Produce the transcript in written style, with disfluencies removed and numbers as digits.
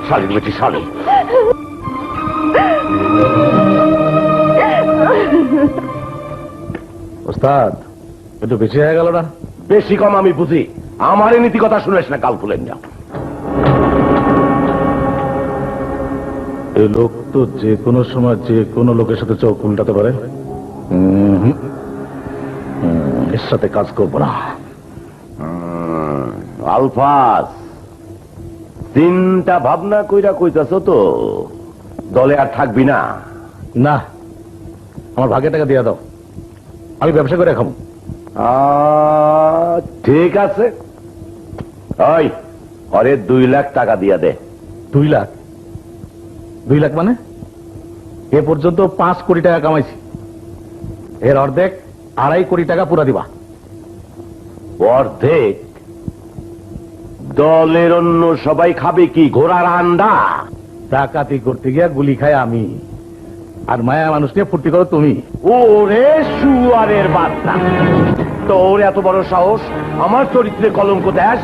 শালির বেটি শালি। ওস্তাদ একটু বেশি হয়ে গেল না? বেশি কম আমি বুঝি, আমারই নীতি কথা শুনেছ না কাল ফুলেন না। এই লোক তো যে কোনো সময় যে কোনো লোকের সাথে চোখ উল্টাতে পারে। এর সাথে কাজ করবো না। আলফাজ চিন্তা ভাবনা কইরা কইতাছ তো দলে আর থাকবি না? না, আমার ভাগে টাকা দিয়ে দাও, আমি ব্যবসা করে খাবো। ঠিক আছে, ওই আরে 2 লাখ টাকা দিয়া দে। 2 লাখ? 2 লাখ মানে? এ পর্যন্ত 5 কোটি টাকা কামাইছি, এর অর্ধেক 2.5 কোটি টাকা পুরা দিবা। অর্ধেক? দলের অন্য সবাই খাবে কি ঘোড়ার আন্ডা? ডাকাতি করতে গিয়া গুলি খায় আমি, আর মায়া মানুষ নিয়ে ফুর্তি করো তুমি। ওরে শুয়ারের বাচ্চা, তোর এত বড় সাহস আমার চরিত্রে কলঙ্ক দেশ?